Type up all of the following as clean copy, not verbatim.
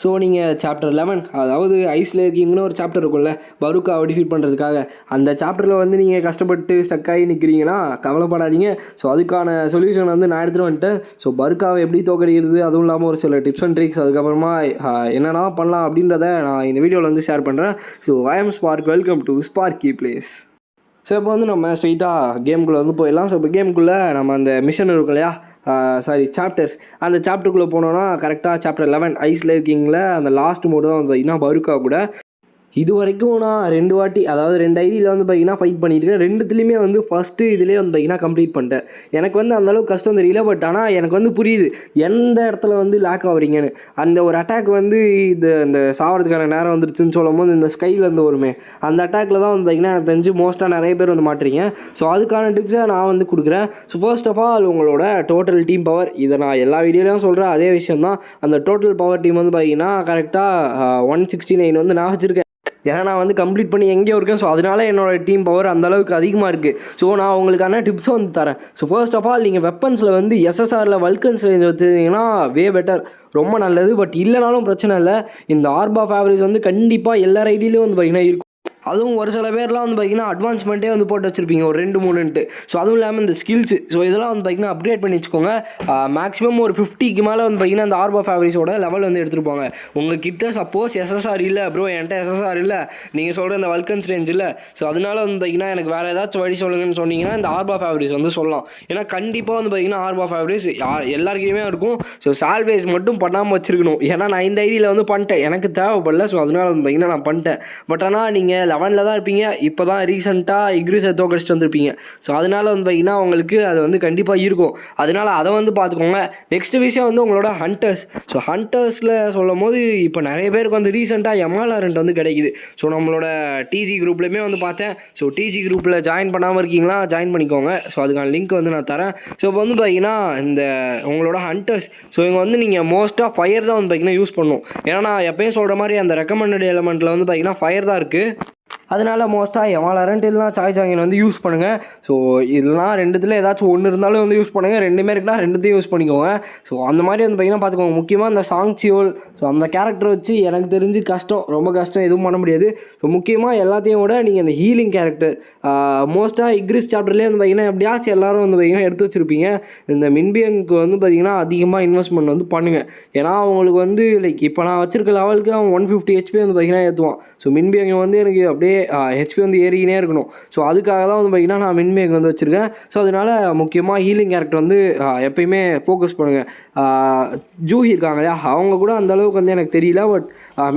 So நீங்கள் chapter 11 அதாவது ஐஸில் இருக்கீங்கன்னு ஒரு சாப்டர் இருக்கும்ல பருக்காவை டிஃபீட் பண்ணுறதுக்காக, அந்த சாப்டரில் வந்து நீங்கள் கஷ்டப்பட்டு ஸ்டக்காகி நிற்கிறீங்கன்னா கவலைப்படாதீங்க. ஸோ அதுக்கான சொல்யூஷன் வந்து நான் எடுத்துகிட்டு வந்துட்டேன். ஸோ பருக்காவை எப்படி தோக்கடிக்கிறது, அதுவும் இல்லாமல் ஒரு சில டிப்ஸ் அண்ட் ட்ரிக்ஸ், அதுக்கப்புறமா என்னென்னா பண்ணலாம் அப்படின்றத நான் இந்த வீடியோவில் வந்து ஷேர் பண்ணுறேன். So I am spark, welcome to sparky place. So இப்போ வந்து நம்ம ஸ்ட்ரெயிட்டாக கேமுக்குள்ளே வந்து போயிடலாம். ஸோ இப்போ கேமுக்குள்ளே நம்ம அந்த மிஷன் இருக்கும் இல்லையா, சாப்டர், அந்த சாப்டருக்குள்ளே போனோன்னா கரெக்டாக சாப்டர் 11 ஐஸில் இருக்கீங்களா, அந்த லாஸ்ட் மோடு தான் வந்து பார்த்திங்கன்னா பருக்கா கூட. இது வரைக்கும் நான் 2 வாட்டி, அதாவது 2 ஐடியில் வந்து பார்த்திங்கன்னா ஃபைட் பண்ணியிருக்கேன். 2த்துலேயுமே வந்து ஃபஸ்ட்டு இதிலே வந்து பார்த்திங்கன்னா கம்ப்ளீட் பண்ணிட்டேன். எனக்கு வந்து அந்தளவுக்கு கஷ்டம் தெரியல. பட் ஆனால் எனக்கு வந்து புரியுது எந்த இடத்துல வந்து லேக் ஆகுறீங்கன்னு. அந்த ஒரு அட்டாக் வந்து இந்த சாவறதுக்கான நேரம் வந்துருச்சுன்னு சொல்லும் போது இந்த ஸ்கைலேருந்து வருமே, அந்த அட்டாக்கில் தான் வந்து பார்த்திங்கன்னா எனக்கு தெரிஞ்சு மோஸ்ட்டாக நிறைய பேர் வந்து மாட்டுறீங்க. ஸோ அதுக்கான டிப்ஸை நான் வந்து கொடுக்குறேன். ஸோ ஃபர்ஸ்ட் ஆஃப் ஆல் உங்களோட டோட்டல் டீம் பவர், இதை நான் எல்லா வீடியோலையும் சொல்கிறேன் அதே விஷயம் தான். அந்த டோட்டல் பவர் டீம் வந்து பார்த்திங்கன்னா கரெக்டாக 169 வந்து நான் வச்சுருக்கேன். ஏன்னா நான் வந்து கம்ப்ளீட் பண்ணி எங்கேயோ இருக்கேன். ஸோ அதனால என்னோடய டீம் பவர் அந்தளவுக்கு அதிகமாக இருக்குது. ஸோ நான் உங்களுக்கான டிப்ஸும் வந்து தரேன். ஸோ ஃபர்ஸ்ட் ஆஃப் ஆல் நீங்கள் வெப்பன்ஸில் வந்து எஸ்எஸ்ஆரில் வல்கன்ஸ் ரேஞ்ச் வச்சுருந்தீங்கன்னா வே பெட்டர், ரொம்ப நல்லது. பட் இல்லைனாலும் பிரச்சனை இல்லை. இந்த ஆர்ப் ஆஃப் ஆவரேஜ் வந்து கண்டிப்பாக எல்லா ஐடியிலையும் வந்து பார்த்திங்கன்னா இருக்கும். அதுவும் ஒரு சில பேர்லாம் வந்து பார்த்திங்கன்னா அட்வான்ஸ்மெண்ட்டே வந்து போட்டு வச்சுருப்பீங்க ஒரு 2-3ன்ட்டு. ஸோ அதுவும் இல்லாமல் இந்த ஸ்கில்ஸு, ஸோ இதெல்லாம் வந்து பார்த்திங்கன்னா அப்கிரேட் பண்ணி வச்சுக்கோங்க. மேக்ஸிமம் ஒரு 50க்கு மேலே வந்து பார்த்திங்கன்னா இந்த ஆர்ப் ஆஃப் ஆவரேஜோட லெவல் வந்து எடுத்துகிட்டு போங்க. உங்கள் கிட்ட சப்போஸ் எஸ்எஸ்ஆர் இல்லை ப்ரோ, என்கிட்ட எஸ்எஸ்ஆர் இல்லை, நீங்கள் சொல்கிற இந்த வல்கன்ஸ் ரேஞ்ச் இல்லை, ஸோ அதனால வந்து பார்த்திங்கன்னா எனக்கு வேறு ஏதாச்சும் வழி சொல்லுங்கன்னு சொன்னீங்கன்னா இந்த ஆர்ப் ஆஃப் ஆவரேஜ் வந்து சொல்லலாம். ஏன்னா கண்டிப்பாக வந்து பார்த்திங்கன்னா ஆர்ப் ஆஃப் ஆவரேஜ் எல்லாருக்குமே இருக்கும். ஸோ சால்வேஜ் மட்டும் பண்ணாமல் வச்சுருக்கணும். ஏன்னா நான் இந்த ஐடியில் வந்து பண்ணிட்டேன், எனக்கு தேவைப்படல. ஸோ அதனால வந்து பார்த்திங்கன்னா நான் பண்ணிட்டேன். பட் ஆனால் நீங்கள் 11ல் தான் இருப்பீங்க, இப்போ தான் ரீசெண்டாக இக்ரிஸை தோக்கடிச்சிட்டு வந்திருப்பீங்க. ஸோ அதனால வந்து பார்த்திங்கன்னா உங்களுக்கு அது வந்து கண்டிப்பாக இருக்கும். அதனால் அதை வந்து பார்த்துக்கோங்க. நெக்ஸ்ட் விஷயம் வந்து உங்களோட ஹண்டர்ஸ். ஸோ ஹண்டர்ஸில் சொல்லும் போது இப்போ நிறைய பேருக்கு வந்து ரீசெண்டாக எம்ஆர்ஆர்ன்ட்டு வந்து கிடைக்குது. ஸோ நம்மளோட டிஜி குரூப்லேயுமே வந்து பார்த்தேன். ஸோ டிஜி குரூப்பில் ஜாயின் பண்ணாமல் இருக்கீங்களா, ஜாயின் பண்ணிக்கோங்க. ஸோ அதுக்கான லிங்க் வந்து நான் தரேன். ஸோ இப்போ வந்து பார்த்திங்கன்னா இந்த உங்களோட ஹண்டர்ஸ், ஸோ இங்கே வந்து நீங்கள் மோஸ்ட்டாக ஃபயர் தான் வந்து பார்த்திங்கன்னா யூஸ் பண்ணணும். ஏன்னா நான் எப்பயும் சொல்கிற மாதிரி அந்த ரெக்கமெண்டட் எலமெண்ட்டில் வந்து பார்த்திங்கன்னா ஃபயர் தான் இருக்குது. அதனால் மோஸ்ட்டாக எம்ஆர்ஆர்ன்ட்டு இல்லைனா சாய் சாங்கின் வந்து யூஸ் பண்ணுங்கள். ஸோ இதெல்லாம் 2த்தில் ஏதாச்சும் ஒன்று இருந்தாலும் வந்து யூஸ் பண்ணுங்கள். 2மே இருக்குன்னா 2த்தையும் யூஸ் பண்ணிக்கோங்க. ஸோ அந்த மாதிரி வந்து பார்த்திங்கன்னா பார்த்துக்கோங்க. முக்கியமாக இந்த சாங் சியோல், ஸோ அந்த கேரக்டர் வச்சு எனக்கு தெரிஞ்சு கஷ்டம், ரொம்ப கஷ்டம், எதுவும் பண்ண முடியாது. ஸோ முக்கியமாக எல்லாத்தையும் விட நீங்கள் இந்த ஹீலிங் கேரக்டர் மோஸ்ட்டாக இக்ரிஸ் சாப்டர்லேயே வந்து பார்த்திங்கன்னா எப்படியாச்சும் எல்லோரும் வந்து பார்த்திங்கன்னா எடுத்து வச்சுருப்பீங்க. இந்த மின்பியனுக்கு வந்து பார்த்திங்கன்னா அதிகமாக இன்வெஸ்ட்மெண்ட் வந்து பண்ணுங்கள். ஏன்னா அவங்களுக்கு வந்து லைக் இப்போ நான் வச்சுருக்க லெவலுக்கு அவன் 150 HP வந்து பார்த்திங்கன்னா ஏற்றுவான். ஸோ மின்பியங்க வந்து எனக்கு அப்படியே ஹெச்பி வந்து ஏறிக்கினே இருக்கணும். ஸோ அதுக்காக தான் வந்து பார்த்திங்கன்னா நான் மின்பியங்க வந்து வச்சுருக்கேன். ஸோ அதனால் முக்கியமாக ஹீலிங் கேரக்டர் வந்து எப்பயுமே ஃபோக்கஸ் பண்ணுங்கள். ஜூஹி இருக்காங்க இல்லையா, அவங்க கூட அந்தளவுக்கு வந்து எனக்கு தெரியல. பட்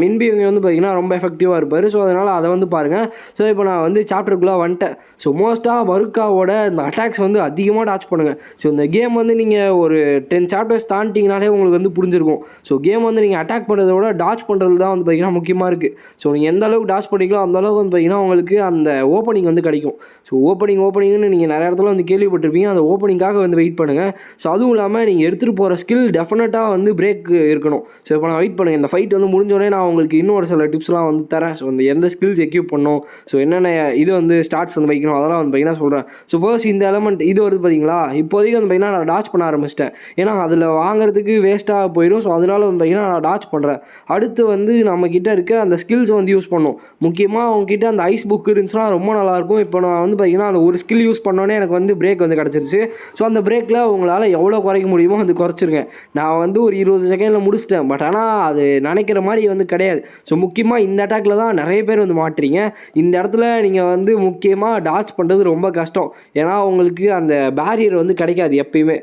மின்பியங்க வந்து பார்த்திங்கன்னா ரொம்ப எஃபெக்டிவாக இருப்பார். ஸோ அதனால் அதை வந்து பாருங்கள். ஸோ இப்போ நான் வந்து சாப்டருக்குள்ளே வந்துட்டேன். ஸோ மோஸ்ட்டாக பருக்காவோட இந்த அட்டாக்ஸ் வந்து அதிகமாக டாச் பண்ணுங்கள். ஸோ இந்த கேம் வந்து நீங்கள் ஒரு 10 சாப்டர்ஸ் தாண்டிங்கனாலே உங்களுக்கு வந்து புரிஞ்சிருக்கும். ஸோ கேம் வந்து நீங்கள் அட்டாக் பண்ணுறத விட டாச் பண்ணுறது தான் வந்து பார்த்திங்கன்னா முக்கியமாக இருக்குது. ஸோ நீங்கள் எந்த அளவுக்கு டாச் பண்ணிக்கலாம் அந்த அளவுக்கு வந்து பார்த்திங்கன்னா உங்களுக்கு அந்த ஓப்பனிங் வந்து கிடைக்கும். ஸோ ஓப்பனிங்னு நீங்கள் நிறைய இடத்துல வந்து கேள்விப்பட்டிருப்பீங்க. அந்த ஓப்பனிங்காக வந்து வெயிட் பண்ணுங்கள். ஸோ அதுவும் இல்லாமல் நீங்கள் எடுத்துகிட்டு போகிற ஸ்கில் டெஃபினட்டாக வந்து பிரேக் இருக்கணும். ஸோ இப்போ நான் வெயிட் பண்ணுங்கள். இந்த ஃபைட் வந்து முடிஞ்சோடனே நான் உங்களுக்கு இன்னும் ஒரு சில டிப்ஸ்லாம் வந்து தரேன். ஸோ இந்த எந்த ஸ்கில்ஸ் எக்யூப் பண்ணணும், ஸோ என்னென்ன இது வந்து ஸ்டார்ட்ஸ் வந்து வைக்கணும், அதெல்லாம் வந்து பார்த்திங்கன்னா சொல்கிறேன். ஸோ ஃபர்ஸ்ட் இந்த எலமெண்ட் இது வருது பார்த்திங்களா, இப்போதைக்கு வந்து பார்த்திங்கன்னா நான் டாச் பண்ண ஆரம்பிச்சிட்டேன். ஏன்னா அதில் வாங்குறதுக்கு வேஸ்ட்டாக போயிடும். ஸோ அதனால வந்து பார்த்திங்கன்னா நான் டாச் பண்ணுறேன். அடுத்து வந்து நம்மக்கிட்ட இருக்க அந்த ஸ்கில்ஸ் வந்து யூஸ் பண்ணணும். முக்கியமாக அவங்கக்கிட்ட அந்த ஐஸ் புக் இருந்துச்சுன்னா ரொம்ப நல்லாயிருக்கும். இப்போ நான் வந்து பார்த்திங்கன்னா அந்த ஒரு ஸ்கில் யூஸ் பண்ணோன்னே எனக்கு வந்து பிரேக் வந்து கிடச்சிருச்சு. ஸோ அந்த பிரேக்கில் உங்களால் எவ்வளோ குறைக்க முடியுமோ அது குறைச்சிருங்க. நான் வந்து ஒரு 20 செகண்டில் முடிச்சிட்டேன். பட் ஆனால் அது நினைக்கிற மாதிரி வந்து கிடையாது. ஸோ முக்கியமாக இந்த அட்டாக்கில் தான் நிறைய பேர் வந்து மாட்டுறீங்க. இந்த இடத்துல நீங்கள் வந்து முக்கியமாக டாச் பண்ணுறது ரொம்ப கஷ்டம். ஏன்னா உங்களுக்கு அந்த பேரியர் வந்து கிடைக்காது எப்பயுமே.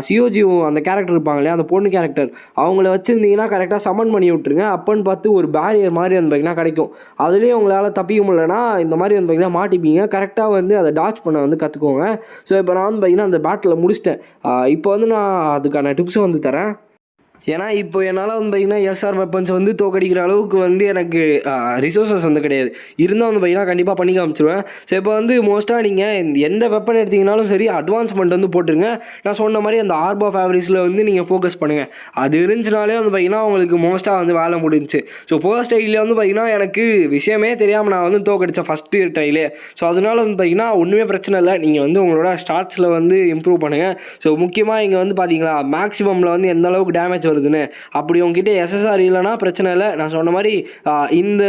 சியோஜி அந்த கேரக்டர் இருப்பாங்க இல்லையா, அந்த பொண்ணு கேரக்டர், அவங்கள வச்சுருந்தீங்கன்னா கரெக்டாக சமன் பண்ணி விட்ருங்க. அப்போன்னு பார்த்து ஒரு பேரியர் மாதிரி வந்து பார்த்திங்கன்னா கிடைக்கும். அதுலேயே உங்களால் தப்பிக்க முடியலன்னா இந்த மாதிரி வந்து பார்த்திங்கன்னா மாட்டிப்பீங்க. கரெக்டாக வந்து அதை டாச் பண்ண வந்து கற்றுக்கோங்க. ஸோ இப்போ நான் வந்து பார்த்திங்கன்னா அந்த பேட்டில் முடிச்சிட்டேன். இப்போ வந்து நான் அதுக்கான டிப்ஸை வந்து தரேன். ஏன்னா இப்போ என்னால் வந்து பார்த்திங்கன்னா எஸ்ஆர் வெப்பன்ஸை வந்து தோக்கடிக்கிற அளவுக்கு வந்து எனக்கு ரிசோர்ஸஸ் வந்து கிடையாது. இருந்தால் வந்து பார்த்திங்கன்னா கண்டிப்பாக பண்ணி காமிச்சிருவேன். ஸோ இப்போ வந்து மோஸ்ட்டாக நீங்கள் எந்த வெப்பன் எடுத்திங்கனாலும் சரி அட்வான்ஸ்மெண்ட் வந்து போட்டுருங்க. நான் சொன்ன மாதிரி அந்த ஆர்ப் ஆஃப் ஆவரேஜில் வந்து நீங்கள் ஃபோக்கஸ் பண்ணுங்கள். அது இருந்துச்சுனாலே வந்து பார்த்திங்கன்னா உங்களுக்கு மோஸ்ட்டாக வந்து வேலை முடிஞ்சிச்சு. ஸோ ஃபர்ஸ்ட் டைலில் வந்து பார்த்திங்கன்னா எனக்கு விஷயமே தெரியாமல் நான் வந்து தோக்கடித்தேன் ஃபஸ்ட்டு டைலே. ஸோ அதனால வந்து பார்த்திங்கன்னா ஒன்றுமே பிரச்சனை இல்லை. நீங்கள் வந்து உங்களோட ஸ்டார்ட்ஸில் வந்து இம்ப்ரூவ் பண்ணுங்கள். ஸோ முக்கியமாக இங்கே வந்து பார்த்திங்களா மேக்ஸிமமில் வந்து எந்த அளவுக்கு டேமேஜ் வருதுன்னு. அப்படி உங்ககிட்ட எஸ்எஸ்ஆர் இல்லைனா பிரச்சனை இல்லை. நான் சொன்ன மாதிரி இந்த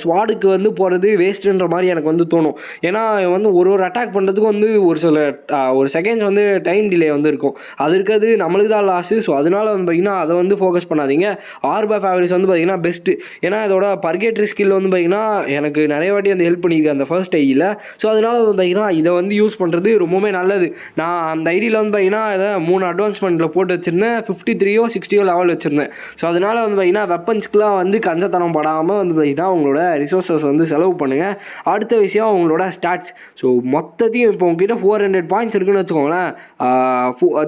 ஸ்வாடுக்கு வந்து போகிறது வேஸ்ட்டுன்ற மாதிரி எனக்கு வந்து தோணும். ஏன்னா வந்து ஒரு அட்டாக் பண்ணுறதுக்கும் வந்து ஒரு சில ஒரு செகண்ட்ஸ் வந்து டைம் டிலே வந்து இருக்கும். அது இருக்கிறது நம்மளுக்கு தான் லாஸு. ஸோ அதனால வந்து பார்த்திங்கன்னா அதை வந்து ஃபோக்கஸ் பண்ணாதீங்க. ஆர்பா ஃபேவரிஸ் வந்து பார்த்திங்கன்னா பெஸ்ட்டு. ஏன்னா இதோட பர்கேட்ரி ஸ்கில் வந்து பார்த்திங்கன்னா எனக்கு நிறைய வாட்டி வந்து ஹெல்ப் பண்ணியிருக்கு அந்த ஃபர்ஸ்ட் ஐடியில். ஸோ அதனால வந்து பார்த்திங்கன்னா இதை வந்து யூஸ் பண்ணுறது ரொம்பவுமே நல்லது. நான் அந்த ஐடியில் வந்து பார்த்திங்கன்னா இதை 3 அட்வான்ஸ்மெண்ட்டில் போட்டு வச்சுருந்தேன். 53ஓ 60ஓ லெவல் வச்சுருந்தேன். ஸோ அதனால வந்து பார்த்திங்கன்னா வெப்பன்ஸ்க்குலாம் வந்து கஞ்சத்தனம் படாமல் வந்து பார்த்திங்கன்னா உங்களோட ரிசோர்ஸஸ் வந்து செலவு பண்ணுங்கள். அடுத்த விஷயம் உங்களோட ஸ்டாட்ஸ். ஸோ மொத்தத்தையும் இப்போ உங்ககிட்ட 400 பாயிண்ட்ஸ் இருக்குன்னு வச்சுக்கோங்களேன்.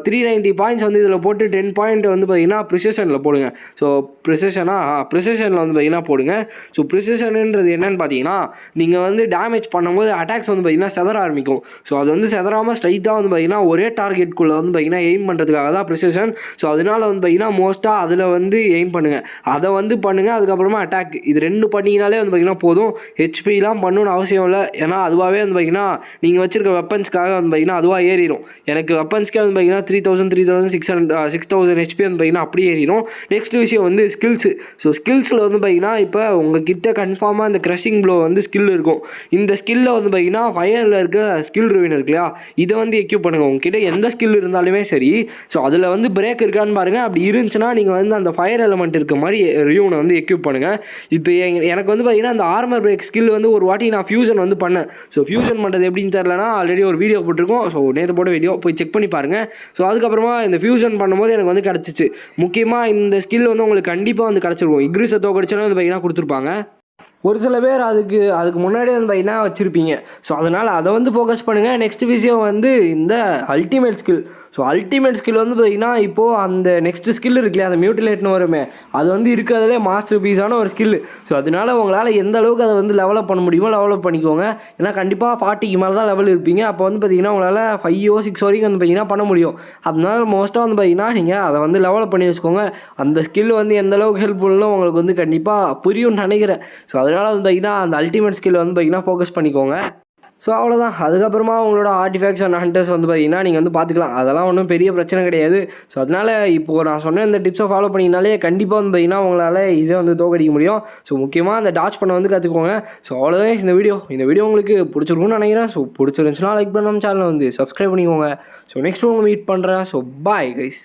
390 பாயிண்ட்ஸ் வந்து இதில் போட்டு 10 பாயிண்ட் வந்து பார்த்திங்கன்னா ப்ரிசிஷனில் போடுங்க. ஸோ ப்ரிசிஷனில் வந்து பார்த்திங்கன்னா போடுங்க. ஸோ ப்ரிசிஷன்ன்றது என்னன்னு பார்த்தீங்கன்னா நீங்கள் வந்து டேமேஜ் பண்ணும்போது அட்டாக்ஸ் வந்து பார்த்திங்கன்னா செதற ஆரம்பிக்கும். ஸோ அது வந்து செதறாமல் ஸ்ட்ரைட்டாக வந்து பார்த்திங்கன்னா ஒரே டார்கெட்டுக்குள்ளே வந்து பார்த்திங்கன்னா எய்ம் பண்ணுறதுக்காக தான் ப்ரிசிஷன். ஸோ அதனால வந்து பார்த்திங்கன்னா மோஸ்ட்டாக அதில் வந்து எய்ம் பண்ணுங்கள். அதை வந்து பண்ணுங்கள். அதுக்கப்புறமா அட்டாக் இது 2 பண்ணிங்கனாலே வந்து பார்த்திங்கன்னா போதும். ஹெச்பிலாம் பண்ணணும்னு அவசியம் இல்லை. ஏன்னா அதுவாகவே வந்து பார்த்திங்கன்னா நீங்கள் வச்சுருக்க வெப்பன்ஸ்க்காக வந்து பார்த்திங்கன்னா அதுவாக ஏறிடும். எனக்கு வெப்பன்ஸ்க்கே வந்து பார்த்திங்கன்னா 3600 ஹெச்பி வந்து பார்த்திங்கன்னா அப்படியே ஏறிடும். நெக்ஸ்ட் விஷயம் வந்து ஸ்கில்ஸு. ஸோ ஸ்கில்ஸில் வந்து பார்த்திங்கன்னா இப்போ உங்கள் கிட்ட கன்ஃபார்மாக இந்த க்ரஷிங் ப்ளோ வந்து ஸ்கில் இருக்கும். இந்த ஸ்கில்லில் வந்து பார்த்திங்கன்னா ஃபயரில் இருக்க ஸ்கில் ரிவின் இருக்கு இல்லையா, இதை வந்து எக்யூப் பண்ணுங்கள். உங்ககிட்ட எந்த ஸ்கில் இருந்தாலுமே சரி. ஸோ அதில் வந்து பிரேக் இருக்கான்னு பாருங்கள். அப்படி இருந்துச்சுன்னா நீங்கள் வந்து அந்த ஃபயர் எலமெண்ட் இருக்க மாதிரி ரியூனை வந்து எக்யூப் பண்ணுங்கள். இப்போ எனக்கு வந்து பார்த்திங்கன்னா அந்த ஆர்மர் பிரேக் ஸ்கில் வந்து ஒரு வாட்டி நான் ஃபியூஷன் வந்து பண்ணேன். ஸோ ஃபியூஷன் பண்ணுறது எப்படின்னு தெரிலனா ஆல்ரெடி ஒரு வீடியோ போட்டிருக்கோம். ஸோ நேற்று போட்ட வீடியோ போய் செக் பண்ணி பாருங்கள். ஸோ அதுக்கப்புறமா இந்த ஃபியூஷன் பண்ணும்போது எனக்கு வந்து கிடச்சிச்சு. முக்கியமாக இந்த ஸ்கில் வந்து உங்களுக்கு கண்டிப்பாக வந்து கிடச்சிருக்கும். இக்ரிஸை தோக்கடிச்சாலும் வந்து பார்த்திங்கன்னா கொடுத்துருப்பாங்க. ஒரு சில பேர் அதுக்கு முன்னாடியே வந்து பார்த்திங்கன்னா வச்சுருப்பீங்க. ஸோ அதனால் அதை வந்து ஃபோக்கஸ் பண்ணுங்கள். நெக்ஸ்ட் விஷயம் வந்து இந்த ultimate skill. So ultimate skill வந்து பார்த்திங்கன்னா இப்போது அந்த நெக்ஸ்ட் ஸ்கில் இருக்குல்லையா, அந்த மியூட்டிலேட்னு வருமே, அது வந்து இருக்கிறதுலே மாஸ்டர் பீஸான ஒரு ஸ்கில். ஸோ அதனால் உங்களால் எந்த அளவுக்கு அதை வந்து லெவலப் பண்ண முடியுமோ லெவலப் பண்ணிக்கோங்க. ஏன்னா கண்டிப்பாக 40க்கு மேலே தான் லெவல் இருப்பீங்க. அப்போ வந்து பார்த்திங்கன்னா உங்களால் 5 or 6 வரைக்கும் வந்து பார்த்திங்கன்னா பண்ண முடியும். அதனால மோஸ்ட்டாக வந்து பார்த்திங்கன்னா நீங்கள் அதை வந்து லெவலப் பண்ணி வச்சுக்கோங்க. அந்த ஸ்கில் வந்து எந்த அளவுக்கு ஹெல்ப்ஃபுல்னு உங்களுக்கு வந்து கண்டிப்பாக புரியும்னு நினைக்கிறேன். ஸோ அதனால் வந்து பார்த்திங்கன்னா அந்த அல்டிமேட் ஸ்கில் வந்து பார்த்திங்கன்னா ஃபோக்கஸ் பண்ணிக்கோங்க. ஸோ அவ்வளோதான். அதுக்கப்புறமா உங்களோட ஆர்டிஃபேக்ட்ஸ் அண்ட் ஹண்டர்ஸ் வந்து பார்த்திங்கன்னா நீங்கள் வந்து பார்த்துக்கலாம். அதெல்லாம் ஒன்றும் பெரிய பிரச்சனை கிடையாது. ஸோ அதனால் இப்போது நான் சொன்ன இந்த டிப்ஸை ஃபாலோ பண்ணிங்கனாலே கண்டிப்பாக வந்து பார்த்திங்கன்னா உங்களால் ஈஸியாக வந்து தோக்கடிக்க முடியும். ஸோ முக்கியமாக அந்த டாச் பண்ண வந்து கற்றுக்கோங்க. ஸோ அவ்வளோதான் இந்த வீடியோ உங்களுக்கு பிடிச்சிருக்கும்னு நினைக்கிறேன். ஸோ பிடிச்சிருந்துச்சுன்னா லைக் பண்ண நம்ம சேனலை வந்து சப்ஸ்கிரைப் பண்ணிக்கோங்க. ஸோ நெக்ஸ்ட் உங்களை மீட் பண்ணுறேன். So bye guys.